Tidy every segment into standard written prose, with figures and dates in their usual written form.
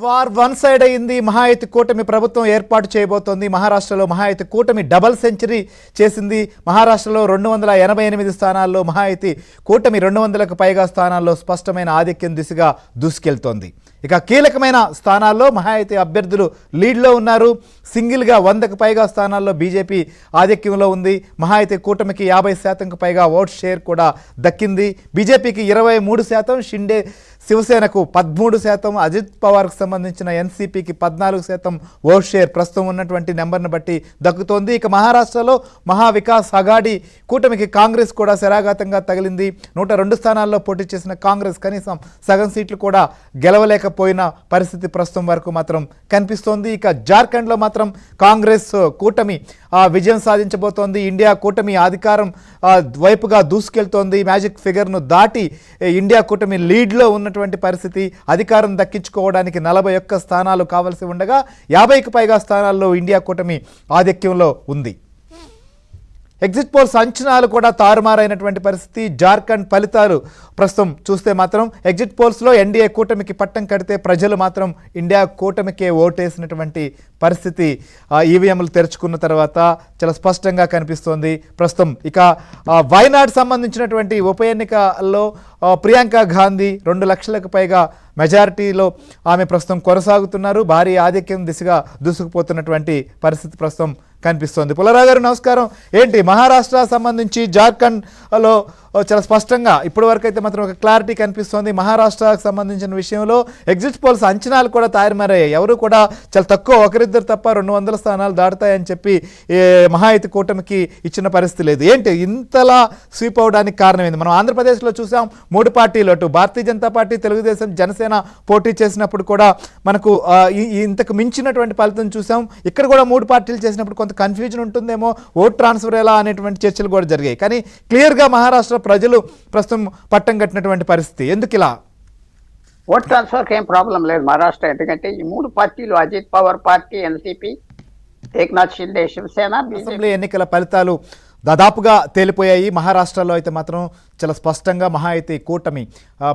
War one side అయింది. మహాయతి కూటమి ప్రభుత్వం ఏర్పాటు చేయబోతోంది. మహారాష్ట్రలో మహాయతి కూటమి డబల్ సెంచరీ చేసింది. మహారాష్ట్రలో 288 స్థానాల్లో మహాయతి కూటమి 200లకు పైగా స్థానాల్లో స్పష్టమైన ఆధిక్యం దిశగా దూసుకెళ్తోంది. ఇక కీలకమైన స్థానాల్లో మహాయతి అభ్యర్థులు లీడ్లో ఉన్నారు. సింగిల్గా 100కు పైగా స్థానాల్లో బీజేపీ ఆధిక్యంలో ఉంది. మహాయతి కూటమికి 50%కు పైగా ఓట్ షేర్ కూడా దక్కింది. బీజేపీకి 23%, షిండే శివసేనకు 13%, అజిత్ పవార్కు సంబంధించిన ఎన్సీపీకి 14% ఓట్ షేర్ ప్రస్తుతం ఉన్నటువంటి నెంబర్ను బట్టి దక్కుతోంది. ఇక మహారాష్ట్రలో మహావికాస్ అఘాడీ కూటమికి కాంగ్రెస్ కూడా శరాఘాతంగా తగిలింది. 102 స్థానాల్లో పోటీ చేసిన కాంగ్రెస్ కనీసం సగం సీట్లు కూడా గెలవలేకపోయిన పరిస్థితి ప్రస్తుతం వరకు మాత్రం కనిపిస్తోంది. ఇక జార్ఖండ్లో మాత్రం కాంగ్రెస్ కూటమి విజయం సాధించబోతోంది. ఇండియా కూటమి అధికారం వైపుగా దూసుకెళ్తోంది. మ్యాజిక్ ఫిగర్ను దాటి ఇండియా కూటమి లీడ్లో ఉన్నటువంటి పరిస్థితి. అధికారం దక్కించుకోవడానికి 41 స్థానాలు కావలసి ఉండగా 50కి పైగా స్థానాల్లో ఇండియా కూటమి ఆధిక్యంలో ఉంది. ఎగ్జిట్ పోల్స్ అంచనాలు కూడా తారుమారైనటువంటి పరిస్థితి. జార్ఖండ్ ఫలితాలు ప్రస్తుతం చూస్తే మాత్రం ఎగ్జిట్ పోల్స్లో ఎన్డీఏ కూటమికి పట్టం కడితే ప్రజలు మాత్రం ఇండియా కూటమికే ఓటేసినటువంటి పరిస్థితి ఈవీఎంలు తెరుచుకున్న తర్వాత చాలా స్పష్టంగా కనిపిస్తోంది ప్రస్తుతం. ఇక వైనాడ్ సంబంధించినటువంటి ఉప ఎన్నికల్లో ప్రియాంక గాంధీ 2 లక్షలకు పైగా మెజారిటీలో ఆమె ప్రస్తుతం కొనసాగుతున్నారు. భారీ ఆధిక్యం దిశగా దూసుకుపోతున్నటువంటి పరిస్థితి ప్రస్తుతం కనిపిస్తోంది. పుల్లారావు గారు నమస్కారం. ఏంటి మహారాష్ట్ర సంబంధించి జార్ఖండ్లో చాలా స్పష్టంగా ఇప్పటి వరకు అయితే మాత్రం ఒక క్లారిటీ కనిపిస్తోంది. మహారాష్ట్రకు సంబంధించిన విషయంలో ఎగ్జిట్ పోల్స్ అంచనాలు కూడా తారుమారయ్యాయి. ఎవరు కూడా చాలా తక్కువ, ఒకరిద్దరు తప్ప 200 స్థానాలు దాటుతాయని చెప్పి మహాయతి కూటమికి ఇచ్చిన పరిస్థితి లేదు. ఏంటి ఇంతలా స్వీప్ అవడానికి కారణం ఏంది? మనం ఆంధ్రప్రదేశ్లో చూసాం 3 పార్టీలు, అటు భారతీయ జనతా పార్టీ, తెలుగుదేశం, జనసేన పోటీ చేసినప్పుడు కూడా మనకు ఇంతకు మించినటువంటి ఫలితం చూసాం. ఇక్కడ కూడా 3 పార్టీలు చేసినప్పుడు కొంత కన్ఫ్యూజన్ ఉంటుందేమో, ఓట్ ట్రాన్స్ఫర్ ఎలా అనేటువంటి చర్చలు కూడా జరిగాయి. కానీ క్లియర్గా మహారాష్ట్ర ప్రజలు ప్రస్తుతం పట్టం కట్టినటువంటి పరిస్థితి. ఎందుకు ఇలా? ఓట్ ట్రాన్స్ఫర్కి ఏం ప్రాబ్లం లేదు మహారాష్ట్ర. ఎందుకంటే ఈ 3 పార్టీలు, Ajit Pawar party, NCP, Eknath Shinde Shiv Sena, assembly ఎన్నికల ఫలితాలు దాదాపుగా తేలిపోయాయి. మహారాష్ట్రలో అయితే మాత్రం చాలా స్పష్టంగా మహాయతి కూటమి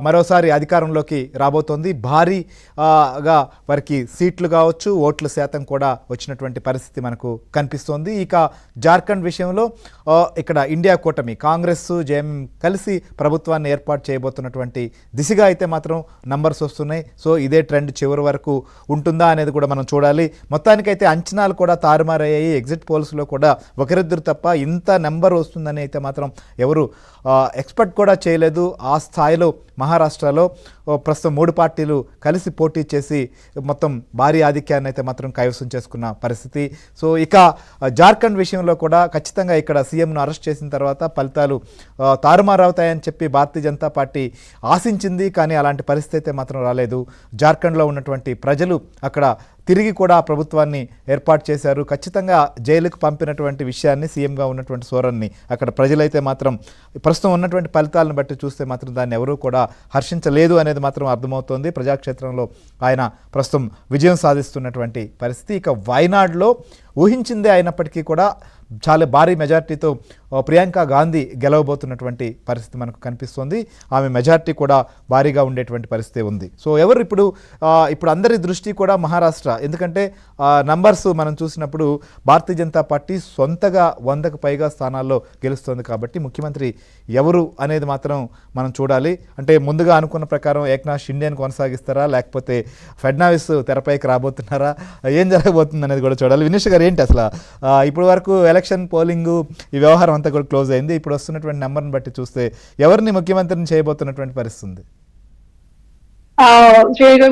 మరోసారి అధికారంలోకి రాబోతోంది. భారీగా వారికి సీట్లు కావచ్చు, ఓట్ల శాతం కూడా వచ్చినటువంటి పరిస్థితి మనకు కనిపిస్తోంది. ఇక జార్ఖండ్ విషయంలో ఇక్కడ ఇండియా కూటమి కాంగ్రెస్, జేఎం కలిసి ప్రభుత్వాన్ని ఏర్పాటు చేయబోతున్నటువంటి దిశగా అయితే మాత్రం నంబర్స్ వస్తున్నాయి. సో ఇదే ట్రెండ్ చివరి వరకు ఉంటుందా అనేది కూడా మనం చూడాలి. మొత్తానికైతే అంచనాలు కూడా తారుమారయ్యాయి. ఎగ్జిట్ పోల్స్లో కూడా ఒకరిద్దరు తప్ప ఇంత నెంబర్ వస్తుందని అయితే మాత్రం ఎవరు ఎక్స్పెక్ట్ కూడా చేయలేదు. ఆ స్థాయిలో మహారాష్ట్రలో ప్రస్తుతం 3 పార్టీలు కలిసి పోటీ చేసి మొత్తం భారీ ఆధిక్యాన్ని అయితే మాత్రం కైవసం చేసుకున్న పరిస్థితి. సో ఇక జార్ఖండ్ విషయంలో కూడా ఖచ్చితంగా ఇక్కడ సీఎంను అరెస్ట్ చేసిన తర్వాత ఫలితాలు తారుమారవుతాయని చెప్పి భారతీయ జనతా పార్టీ ఆశించింది. కానీ అలాంటి పరిస్థితి అయితే మాత్రం రాలేదు. జార్ఖండ్లో ఉన్నటువంటి ప్రజలు అక్కడ తిరిగి కూడా ప్రభుత్వాన్ని ఏర్పాటు చేశారు. ఖచ్చితంగా జైలుకు పంపినటువంటి విషయాన్ని, సీఎంగా ఉన్నటువంటి సోరన్ని అక్కడ ప్రజలైతే మాత్రం ప్రస్తుతం ఉన్నటువంటి ఫలితాలను బట్టి చూస్తే మాత్రం దాన్ని ఎవరూ కూడా హర్షించలేదు అనేది మాత్రం అర్థమవుతోంది. ప్రజాక్షేత్రంలో ఆయన ప్రస్తుతం విజయం సాధిస్తున్నటువంటి పరిస్థితి. ఇక వైనాడ్లో ఊహించిందే అయినప్పటికీ కూడా చాలా భారీ మెజార్టీతో ప్రియాంక గాంధీ గెలవబోతున్నటువంటి పరిస్థితి మనకు కనిపిస్తోంది. ఆమె మెజార్టీ కూడా భారీగా ఉండేటువంటి పరిస్థితి ఉంది. సో ఎవరు ఇప్పుడు అందరి దృష్టి కూడా మహారాష్ట్ర. ఎందుకంటే నంబర్స్ మనం చూసినప్పుడు భారతీయ జనతా పార్టీ సొంతగా 100కు పైగా స్థానాల్లో గెలుస్తోంది. కాబట్టి ముఖ్యమంత్రి ఎవరు అనేది మాత్రం మనం చూడాలి. అంటే ముందుగా అనుకున్న ప్రకారం ఏక్నాథ్ షిండేని కొనసాగిస్తారా, లేకపోతే ఫడ్నవీస్ తెరపైకి రాబోతున్నారా, ఏం జరగబోతుంది అనేది కూడా చూడాలి. వినేష్ గారు, ఏంటి అసలు ఇప్పటి వరకు ఎలక్షన్ పోలింగ్ ఈ వ్యవహారం అంతా కూడా క్లోజ్ అయింది. ఇప్పుడు వస్తున్నటువంటి నెంబర్ని బట్టి చూస్తే ఎవరిని ముఖ్యమంత్రిని చేయబోతున్నటువంటి పరిస్థితి?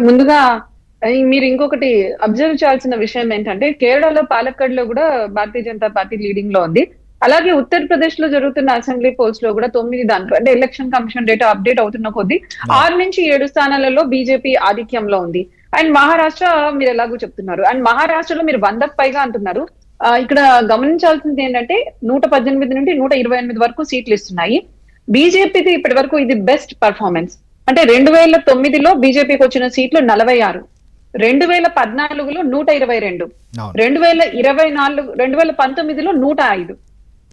ముందుగా మీరు ఇంకొకటి అబ్జర్వ్ చేయాల్సిన విషయం ఏంటంటే, కేరళలో పాలక్కడ్లో కూడా భారతీయ జనతా పార్టీ లీడింగ్ లో ఉంది. అలాగే ఉత్తరప్రదేశ్ లో జరుగుతున్న అసెంబ్లీ పోల్స్ లో కూడా 9 దాంట్లో, అంటే ఎలక్షన్ కమిషన్ డేటా అప్డేట్ అవుతున్న కొద్దీ 6 నుంచి 7 స్థానాలలో బీజేపీ ఆధిక్యంలో ఉంది. అండ్ మహారాష్ట్ర మీరు ఎలాగో చెప్తున్నారు. అండ్ మహారాష్ట్రలో మీరు 100కు పైగా అంటున్నారు. ఇక్కడ గమనించాల్సింది ఏంటంటే 118 నుండి 128 వరకు సీట్లు ఇస్తున్నాయి. బీజేపీది ఇప్పటి వరకు ఇది బెస్ట్ పర్ఫార్మెన్స్. అంటే 2009లో బీజేపీకి వచ్చిన సీట్లు 46, 2014లో 122, 2019లో 105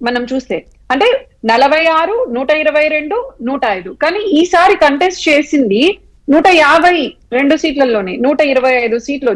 మనం చూస్తే. అంటే 46, 122, 105. కానీ ఈసారి కంటెస్ట్ చేసింది 152 సీట్లలోనే 125 సీట్లు